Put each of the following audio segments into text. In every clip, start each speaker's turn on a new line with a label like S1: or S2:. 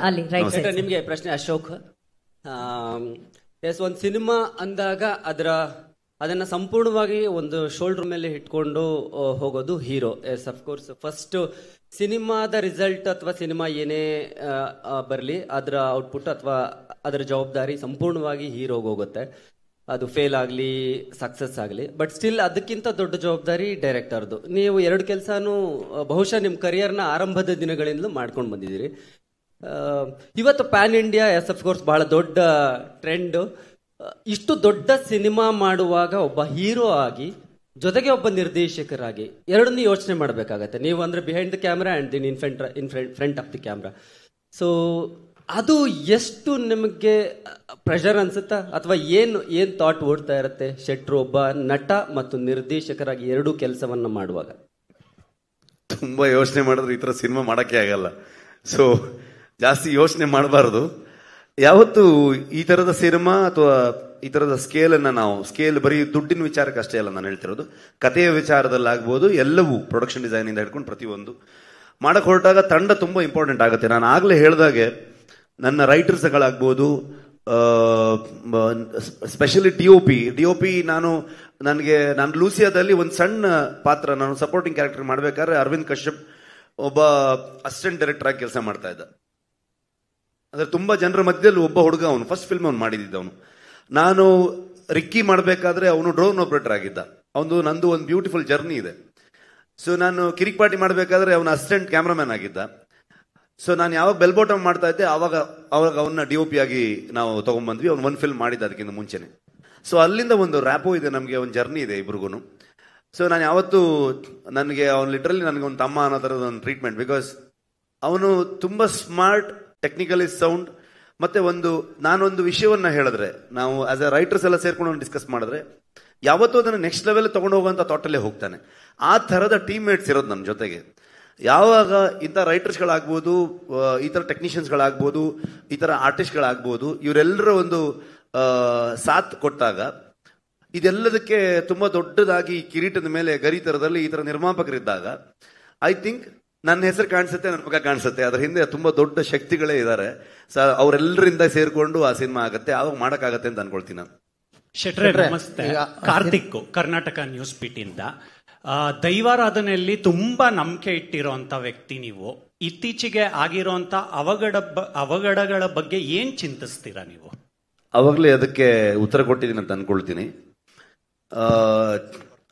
S1: ಅಲ್ಲಿ right side.
S2: ನಿಮ್ಗೆ ಪ್ರಶ್ನೆ ಅಶೋಕ್. ಎಸ್, ಒಂದು ಸಿನಿಮಾ ಅಂದಾಗ ಅದನ್ನ ಸಂಪೂರ್ಣವಾಗಿ ಒಂದು ಶೋಲ್ಡರ್ ಮೇಲೆ ಇಟ್ಕೊಂಡು ಹೋಗೋದು ಹೀರೋ. ಎಸ್, ಅಫ್ಕೋರ್ಸ್ ಫಸ್ಟ್ ಸಿನಿಮಾದ ರಿಸಲ್ಟ್ ಅಥವಾ ಸಿನಿಮಾ ಏನೇ ಬರಲಿ ಅದರ ಔಟ್ಪುಟ್ ಅಥವಾ ಅದರ ಜವಾಬ್ದಾರಿ ಸಂಪೂರ್ಣವಾಗಿ ಹೀರೋಗೆ ಹೋಗುತ್ತೆ. ಅದು ಫೇಲ್ ಆಗಲಿ ಸಕ್ಸಸ್ ಆಗಲಿ, ಬಟ್ ಸ್ಟಿಲ್ ಅದಕ್ಕಿಂತ ದೊಡ್ಡ ಜವಾಬ್ದಾರಿ ಡೈರೆಕ್ಟರ್ದು. ನೀವು ಎರಡು ಕೆಲಸನೂ ಬಹುಶಃ ನಿಮ್ಮ ಕರಿಯರ್ನ ಆರಂಭದ ದಿನಗಳಿಂದಲೂ ಮಾಡ್ಕೊಂಡು ಬಂದಿದ್ದೀರಿ. ಇವತ್ತು ಪ್ಯಾನ್ ಇಂಡಿಯಾ ಎಸ್ ಅಫ್ಕೋರ್ಸ್ ಬಹಳ ದೊಡ್ಡ ಟ್ರೆಂಡ್. ಇಷ್ಟು ದೊಡ್ಡ ಸಿನಿಮಾ ಮಾಡುವಾಗ ಒಬ್ಬ ಹೀರೋ ಆಗಿ ಜೊತೆಗೆ ಒಬ್ಬ ನಿರ್ದೇಶಕರಾಗಿ ಎರಡನ್ನೂ ಯೋಚನೆ ಮಾಡಬೇಕಾಗತ್ತೆ. ನೀವು ಅಂದ್ರೆ behind the camera and in front of the camera. So ಅದು ಎಷ್ಟು ನಿಮಗೆ ಪ್ರೆಷರ್ ಅನ್ಸುತ್ತಾ, ಅಥವಾ ಏನು ಥಾಟ್ ಓಡ್ತಾ ಇರುತ್ತೆ ಶೆಟ್ರು ಒಬ್ಬ ನಟ ಮತ್ತು ನಿರ್ದೇಶಕರಾಗಿ ಎರಡೂ ಕೆಲಸವನ್ನ ಮಾಡುವಾಗ?
S3: ತುಂಬಾ ಯೋಚನೆ ಮಾಡಿದ್ರೆ ಈ ತರ ಸಿನಿಮಾ ಮಾಡಕ್ಕೆ ಆಗಲ್ಲ. ಸೊ ಜಾಸ್ತಿ ಯೋಚನೆ ಮಾಡಬಾರ್ದು. ಯಾವತ್ತು ಈ ತರದ ಸಿನಿಮಾ ಅಥವಾ ಈ ತರದ ಸ್ಕೇಲ್ ಅನ್ನ ನಾವು ಬರೀ ದುಡ್ಡಿನ ವಿಚಾರಕ್ಕೆ ಅಷ್ಟೇ ಅಲ್ಲ ನಾನು ಹೇಳ್ತಿರೋದು, ಕಥೆಯ ವಿಚಾರದಲ್ಲಾಗ್ಬೋದು, ಎಲ್ಲವೂ ಪ್ರೊಡಕ್ಷನ್ ಡಿಸೈನ್ ಇಂದ ಹಿಡ್ಕೊಂಡು ಪ್ರತಿಯೊಂದು ಮಾಡಕ್ ಹೊರಟಾಗ ತಂಡ ತುಂಬಾ ಇಂಪಾರ್ಟೆಂಟ್ ಆಗುತ್ತೆ. ನಾನು ಆಗ್ಲೇ ಹೇಳ್ದಾಗೆ ನನ್ನ ರೈಟರ್ಸ್ಗಳಾಗ್ಬೋದು, ಸ್ಪೆಷಲಿ ಡಿ.ಒ.ಪಿ ನಾನು ಲೂಸಿಯಾದಲ್ಲಿ ಒಂದು ಸಣ್ಣ ಪಾತ್ರ, ನಾನು ಸಪೋರ್ಟಿಂಗ್ ಕ್ಯಾರೆಕ್ಟರ್ ಮಾಡ್ಬೇಕಾದ್ರೆ ಅರವಿಂದ್ ಕಶ್ಯಪ್ ಒಬ್ಬ ಅಸಿಸ್ಟೆಂಟ್ ಡೈರೆಕ್ಟರ್ ಆಗಿ ಕೆಲಸ ಮಾಡ್ತಾ ಇದ್ದ. ಅಂದ್ರೆ ತುಂಬಾ ಜನರ ಮಧ್ಯದಲ್ಲಿ ಒಬ್ಬ ಹುಡುಗ, ಅವನು ಫಸ್ಟ್ ಫಿಲ್ಮ್ ಅವ್ನು ಮಾಡಿದ್ದವನು. ನಾನು ರಿಕ್ಕಿ ಮಾಡಬೇಕಾದ್ರೆ ಅವನು ಡ್ರೋನ್ ಆಪರೇಟರ್ ಆಗಿದ್ದ. ನಂದು ಒಂದು ಬ್ಯೂಟಿಫುಲ್ ಜರ್ನಿ ಇದೆ. ಸೊ ನಾನು ಕಿರಿಕ್ ಪಾರ್ಟಿ ಮಾಡಬೇಕಾದ್ರೆ ಅವನ ಅಸಿಸ್ಟೆಂಟ್ ಕ್ಯಾಮ್ರಾಮನ್ ಆಗಿದ್ದ. ಸೊ ನಾನು ಯಾವಾಗ ಬೆಲ್ ಬಾಟಮ್ ಮಾಡ್ತಾ ಇದ್ದೆ ಅವಾಗ ಅವನ್ನ ಡಿ.ಒ.ಪಿ ಆಗಿ ನಾವು ತಗೊಂಡ್ಬಂದ್ವಿ. ಅವ್ನು ಒಂದು ಫಿಲ್ಮ್ ಮಾಡಿದ್ದ ಅದಕ್ಕಿಂತ ಮುಂಚೆನೆ. ಸೊ ಅಲ್ಲಿಂದ ಒಂದು ರ್ಯಾಪೋ ಇದೆ, ನಮಗೆ ಒಂದು ಜರ್ನಿ ಇದೆ ಇಬ್ರಿಗೂ. ಸೊ ನಾನು ಯಾವತ್ತು ಅವನು ಲಿಟ್ರಲಿ ನನಗೆ ಒಂದು ತಮ್ಮ ಅನ್ನೋ ಥರದ ಒಂದು ಟ್ರೀಟ್ಮೆಂಟ್. ಬಿಕಾಸ್ ಅವನು ತುಂಬಾ ಸ್ಮಾರ್ಟ್, ಟೆಕ್ನಿಕಲಿ ಸೌಂಡ್, ಮತ್ತೆ ನಾನೊಂದು ವಿಷಯವನ್ನ ಹೇಳಿದ್ರೆ, ನಾವು ಆಸ್ ಎ ರೈಟರ್ಸ್ ಎಲ್ಲ ಸೇರ್ಕೊಂಡು ಡಿಸ್ಕಸ್ ಮಾಡಿದ್ರೆ ಯಾವತ್ತೂ ಅದನ್ನು ನೆಕ್ಸ್ಟ್ ಲೆವೆಲ್ ತಗೊಂಡು ಹೋಗುವಂತ ಥಾಟಲ್ಲೇ ಹೋಗ್ತಾನೆ. ಆ ಥರದ ಟೀಮ್ ಮೇಟ್ಸ್ ಇರೋದು ನನ್ನ ಜೊತೆಗೆ. ಯಾವಾಗ ಇಂಥ ರೈಟರ್ಸ್ಗಳಾಗ್ಬೋದು, ಈ ಥರ ಟೆಕ್ನಿಷಿಯನ್ಸ್ಗಳಾಗ್ಬೋದು, ಈ ಥರ ಆರ್ಟಿಸ್ಟ್ಗಳಾಗ್ಬೋದು, ಇವರೆಲ್ಲರ ಒಂದು ಸಾಥ್ ಕೊಟ್ಟಾಗ ಇದೆಲ್ಲದಕ್ಕೆ ತುಂಬಾ ದೊಡ್ಡದಾಗಿ ಕಿರೀಟದ ಮೇಲೆ ಗರಿತರದಲ್ಲಿ ಈ ಥರ ನಿರ್ಮಾಪಕರಿದ್ದಾಗ ಐ ಥಿಂಕ್ ನನ್ನ ಹೆಸರು ಕಾಣಿಸುತ್ತೆ, ನನ್ನ ಮಗ ಕಾಣಿಸುತ್ತೆ. ಅದ್ರ ಹಿಂದೆ ತುಂಬಾ ದೊಡ್ಡ ಶಕ್ತಿಗಳೇ ಇದ್ದಾರೆ. ಅವರೆಲ್ಲರಿಂದ ಸೇರ್ಕೊಂಡು ಆ ಸಿನಿಮಾ ಆಗತ್ತೆ, ಆವಾಗ ಮಾಡಕ್ಕಾಗತ್ತೆ ಅಂತ ಅನ್ಕೊಳ್ತೀನಿ ನಾನು.
S4: ಶೆಟ್ರೆ ನಮಸ್ತೆ. ಕಾರ್ತಿಕ್, ಕರ್ನಾಟಕ ನ್ಯೂಸ್ ಪೀಠಿಂದ. ದೈವಾರಾಧನೆಯಲ್ಲಿ ತುಂಬಾ ನಂಬಿಕೆ ಇಟ್ಟಿರೋಂಥ ವ್ಯಕ್ತಿ ನೀವು. ಇತ್ತೀಚೆಗೆ ಆಗಿರೋಂಥ ಅವಘಡಗಳ ಬಗ್ಗೆ ಏನ್ ಚಿಂತಿಸ್ತೀರಾ ನೀವು?
S3: ಅವಾಗಲೇ ಅದಕ್ಕೆ ಉತ್ತರ ಕೊಟ್ಟಿದ್ದೀನಿ ಅಂತ ಅನ್ಕೊಳ್ತೀನಿ.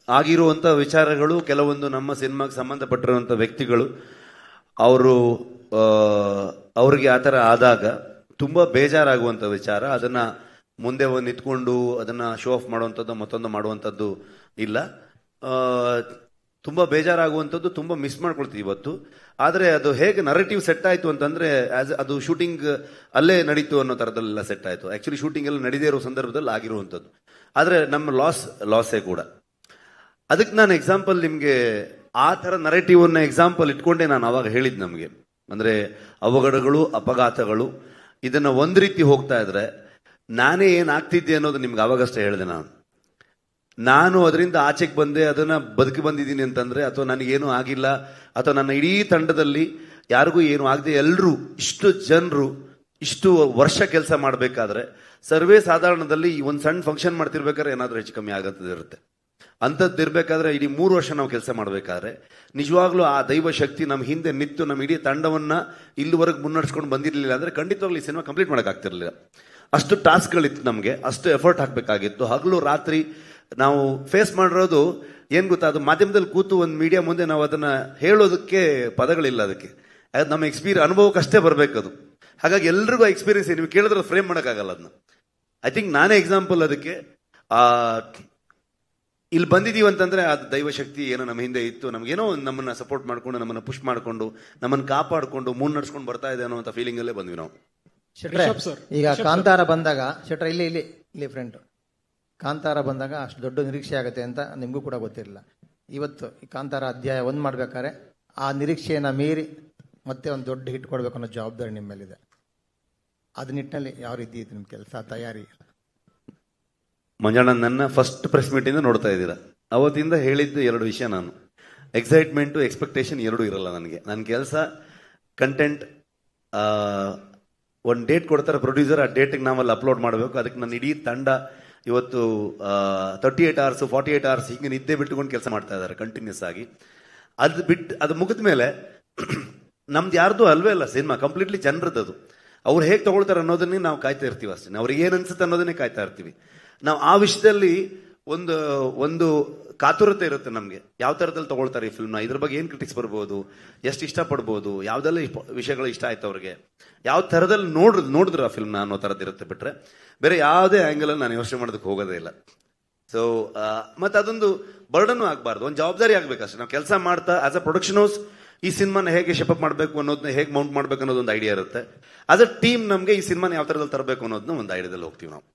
S3: ಆಗಿರುವಂತ ವಿಚಾರಗಳು, ಕೆಲವೊಂದು ನಮ್ಮ ಸಿನಿಮಾಗೆ ಸಂಬಂಧಪಟ್ಟಿರುವಂತ ವ್ಯಕ್ತಿಗಳು ಅವ್ರಿಗೆ ಆತರ ಆದಾಗ ತುಂಬಾ ಬೇಜಾರಾಗುವಂತ ವಿಚಾರ. ಅದನ್ನ ಮುಂದೆ ನಿಂತ್ಕೊಂಡು ಅದನ್ನ ಶೋ ಆಫ್ ಮಾಡುವಂಥದ್ದು ಮತ್ತೊಂದು ಮಾಡುವಂಥದ್ದು ಇಲ್ಲ. ತುಂಬಾ ಬೇಜಾರಾಗುವಂಥದ್ದು, ತುಂಬಾ ಮಿಸ್ ಮಾಡ್ಕೊಳ್ತೀವಿ ಇವತ್ತು. ಆದ್ರೆ ಅದು ಹೇಗೆ ನರೇಟಿವ್ ಸೆಟ್ ಆಯ್ತು ಅಂತಂದ್ರೆ, ಅದು ಶೂಟಿಂಗ್ ಅಲ್ಲೇ ನಡೀತು ಅನ್ನೋ ತರದಲ್ಲೆಲ್ಲ ಸೆಟ್ ಆಯ್ತು. ಆಕ್ಚುಲಿ ಶೂಟಿಂಗ್ ಎಲ್ಲ ನಡೀದೇ ಇರೋ ಸಂದರ್ಭದಲ್ಲಿ ಆಗಿರುವಂಥದ್ದು. ಆದ್ರೆ ನಮ್ಮ ಲಾಸೇ ಕೂಡ. ಅದಕ್ಕೆ ನಾನು ಎಕ್ಸಾಂಪಲ್ ನಿಮ್ಗೆ ಆ ತರ ನರೇಟಿವ್ ಅನ್ನ ಎಕ್ಸಾಂಪಲ್ ಇಟ್ಕೊಂಡೆ ನಾನು ಅವಾಗ ಹೇಳಿದ್. ನಮ್ಗೆ ಅಂದ್ರೆ ಅವಘಡಗಳು, ಅಪಘಾತಗಳು ಇದನ್ನ ಒಂದ್ ರೀತಿ ಹೋಗ್ತಾ ಇದ್ರೆ ನಾನೇ ಏನಾಗ್ತಿದ್ದೆ ಅನ್ನೋದು ನಿಮ್ಗೆ ಅವಾಗಷ್ಟೇ ಹೇಳಿದೆ. ನಾನು ಅದರಿಂದ ಆಚೆಗೆ ಬಂದೆ, ಅದನ್ನ ಬದುಕಿ ಬಂದಿದ್ದೀನಿ ಅಂತಂದ್ರೆ, ಅಥವಾ ನನಗೇನು ಆಗಿಲ್ಲ, ಅಥವಾ ನನ್ನ ಇಡೀ ತಂಡದಲ್ಲಿ ಯಾರಿಗೂ ಏನು ಆಗದೆ ಎಲ್ಲರೂ ಇಷ್ಟು ಜನರು ಇಷ್ಟು ವರ್ಷ ಕೆಲಸ ಮಾಡಬೇಕಾದ್ರೆ, ಸರ್ವೇ ಸಾಧಾರಣದಲ್ಲಿ ಒಂದು ಸಣ್ಣ ಫಂಕ್ಷನ್ ಮಾಡ್ತಿರ್ಬೇಕಾದ್ರೆ ಏನಾದ್ರೂ ಹೆಚ್ಚು ಕಮ್ಮಿ ಆಗತ್ತಿರುತ್ತೆ. ಅಂಥದ್ದು ಇರ್ಬೇಕಾದ್ರೆ ಇಡೀ 3 ವರ್ಷ ನಾವು ಕೆಲಸ ಮಾಡ್ಬೇಕಾದ್ರೆ ನಿಜವಾಗ್ಲೂ ಆ ದೈವ ಶಕ್ತಿ ನಮ್ಮ ಹಿಂದೆ ನಿಂತು ನಮ್ಮ ಇಡೀ ತಂಡವನ್ನ ಇಲ್ಲಿವರೆಗೆ ಮುನ್ನಡೆಸ್ಕೊಂಡು ಬಂದಿರಲಿಲ್ಲ ಅಂದ್ರೆ ಖಂಡಿತವಾಗ್ಲೂ ಈ ಸಿನಿಮಾ ಕಂಪ್ಲೀಟ್ ಮಾಡಕ್ ಆಗ್ತಿರ್ಲಿಲ್ಲ. ಅಷ್ಟು ಟಾಸ್ಕ್ಗಳಿತ್ತು ನಮಗೆ, ಅಷ್ಟು ಎಫರ್ಟ್ ಹಾಕ್ಬೇಕಾಗಿತ್ತು. ಹಗಲು ರಾತ್ರಿ ನಾವು ಫೇಸ್ ಮಾಡಿರೋದು ಏನ್ ಗೊತ್ತಾ, ಅದು ಮಾಧ್ಯಮದಲ್ಲಿ ಕೂತು ಒಂದು ಮೀಡಿಯಾ ಮುಂದೆ ನಾವು ಅದನ್ನ ಹೇಳೋದಕ್ಕೆ ಪದಗಳಿಲ್ಲ. ಅದಕ್ಕೆ ನಮ್ಮ ಅನುಭವಕ್ಕೆ ಅಷ್ಟೇ ಬರ್ಬೇಕದು. ಹಾಗಾಗಿ ಎಲ್ರಿಗೂ ಎಕ್ಸ್ಪೀರಿಯನ್ಸ್ ನೀವು ಕೇಳಿದ್ರೆ ಫ್ರೇಮ್ ಮಾಡೋಕ್ಕಾಗಲ್ಲ ಅದನ್ನ. ಐ ಥಿಂಕ್ ನಾನೇ ಎಕ್ಸಾಂಪಲ್ ಅದಕ್ಕೆ. ಇಲ್ಲಿ ಬಂದಿದೀವಿ ಅಂತಂದ್ರೆ ಅದು ದೈವಶಕ್ತಿ ಏನೋ ನಮ್ಮ ಹಿಂದೆ ಇತ್ತು, ನಮ್ಗೇನೋ ನಮ್ಮನ್ನ ಸಪೋರ್ಟ್ ಮಾಡ್ಕೊಂಡು, ನಮ್ಮನ್ನ ಪುಷ್ ಮಾಡ್ಕೊಂಡು, ನಮ್ಮನ್ನ ಕಾಪಾಡ್ಕೊಂಡು ಮುನ್ನಡೆಸ್ಕೊಂಡು ಬರ್ತಾ ಇದೆ ಅನ್ನೋ ಫೀಲಿಂಗ್ ಅಲ್ಲೇ ಬಂದ್ವಿ ನಾವು.
S5: ಈಗ ಕಾಂತಾರ ಬಂದಾಗ ಶೆಟ್ರ ಇಲ್ಲಿ ಫ್ರೆಂಡ್ ಕಾಂತಾರ ಬಂದಾಗ ಅಷ್ಟು ದೊಡ್ಡ ನಿರೀಕ್ಷೆ ಆಗುತ್ತೆ ಅಂತ ನಿಮಗೂ ಕೂಡ ಗೊತ್ತಿರಲಿಲ್ಲ. ಇವತ್ತು ಈ ಕಾಂತಾರ ಅಧ್ಯಾಯ 1 ಮಾಡ್ಬೇಕಾದ್ರೆ ಆ ನಿರೀಕ್ಷೆಯನ್ನ ಮೀರಿ ಮತ್ತೆ ಒಂದು ದೊಡ್ಡ ಹಿಟ್ ಕೊಡ್ಬೇಕು ಅನ್ನೋ ಜವಾಬ್ದಾರಿ ನಿಮ್ಮ ಮೇಲಿದೆ. ಅದ ನಿಟ್ಟಿನಲ್ಲಿ ಯಾವ ರೀತಿ ಇತ್ತು ನಿಮ್ಮ ಕೆಲಸ, ತಯಾರಿ?
S3: ಮಂಜಣ್ಣ, ನನ್ನ ಫಸ್ಟ್ ಪ್ರೆಸ್ ಮೀಟ್ ಇಂದ ನೋಡ್ತಾ ಇದ್ದೀರಾ. ಅವತ್ತಿಂದ ಹೇಳಿದ್ದು 2 ವಿಷಯ. ನಾನು ಎಕ್ಸೈಟ್ಮೆಂಟು, ಎಕ್ಸ್ಪೆಕ್ಟೇಷನ್ ಎರಡೂ ಇರಲ್ಲ ನನಗೆ. ನನ್ನ ಕೆಲಸ ಕಂಟೆಂಟ್ ಒಂದು ಡೇಟ್ ಕೊಡ್ತಾರೆ ಪ್ರೊಡ್ಯೂಸರ್, ಆ ಡೇಟಿಗೆ ನಾವಲ್ಲಿ ಅಪ್ಲೋಡ್ ಮಾಡಬೇಕು. ಅದಕ್ಕೆ ನನ್ನ ಇಡೀ ತಂಡ ಇವತ್ತು 38 hours 48 hours ಹಿಂಗೆ ನಿದ್ದೆ ಬಿಟ್ಟುಕೊಂಡು ಕೆಲಸ ಮಾಡ್ತಾ ಇದ್ದಾರೆ ಕಂಟಿನ್ಯೂಸ್ ಆಗಿ. ಅದು ಮುಗಿದ ಮೇಲೆ ನಮ್ದು ಯಾರ್ದು ಅಲ್ವೇ ಅಲ್ಲ ಸಿನಿಮಾ, ಕಂಪ್ಲೀಟ್ಲಿ ಜನರದ್ದು. ಅವ್ರು ಹೇಗೆ ತಗೊಳ್ತಾರೆ ಅನ್ನೋದನ್ನೇ ನಾವು ಕಾಯ್ತಾ ಇರ್ತೀವಿ ಅಷ್ಟೇ. ಅವ್ರಿಗೆ ಏನು ಅನ್ಸುತ್ತೆ ಅನ್ನೋದನ್ನೇ ಕಾಯ್ತಾ ಇರ್ತೀವಿ ನಾವು. ಆ ವಿಷಯದಲ್ಲಿ ಒಂದು ಕಾತುರತೆ ಇರುತ್ತೆ ನಮಗೆ, ಯಾವ ಥರದಲ್ಲಿ ತಗೊಳ್ತಾರೆ ಈ ಫಿಲ್ಮ್ನ, ಇದ್ರ ಬಗ್ಗೆ ಏನು ಕ್ರಿಟಿಕ್ಸ್ ಬರ್ಬೋದು, ಎಷ್ಟು ಇಷ್ಟಪಡ್ಬೋದು, ಯಾವುದೆಲ್ಲ ವಿಷಯಗಳು ಇಷ್ಟ ಆಯ್ತು ಅವ್ರಿಗೆ, ಯಾವ ಥರದಲ್ಲಿ ನೋಡಿದ್ರು ಆ ಫಿಲ್ಮ್ನ ಅನ್ನೋ ಥರದ್ದು ಇರುತ್ತೆ. ಬಿಟ್ಟರೆ ಬೇರೆ ಯಾವುದೇ ಆ್ಯಂಗಲಲ್ಲಿ ನಾನು ಯೋಚನೆ ಮಾಡೋದಕ್ಕೆ ಹೋಗೋದೇ ಇಲ್ಲ. ಸೊ ಮತ್ತು ಅದೊಂದು ಬರ್ಡನ್ನು ಆಗಬಾರ್ದು, ಒಂದು ಜವಾಬ್ದಾರಿ ಆಗಬೇಕಷ್ಟೇ. ನಾವು ಕೆಲಸ ಮಾಡ್ತಾ ಆಸ್ ಅ ಪ್ರೊಡಕ್ಷನ್ ಹೌಸ್ ಈ ಸಿನಿಮಾನ ಹೇಗೆ ಶೆಪಪ್ ಮಾಡಬೇಕು ಅನ್ನೋದನ್ನ, ಹೇಗೆ ಮೌಂಟ್ ಮಾಡಬೇಕು ಅನ್ನೋದೊಂದು ಐಡಿಯಾ ಇರುತ್ತೆ. ಆಸ್ ಅ ಟೀಮ್ ನಮಗೆ ಈ ಸಿನಿಮಾನ ಯಾವ ಥರದಲ್ಲಿ ತರಬೇಕು ಅನ್ನೋದನ್ನ ಒಂದು ಐಡಿಯಾದಲ್ಲಿ ಹೋಗ್ತೀವಿ ನಾವು.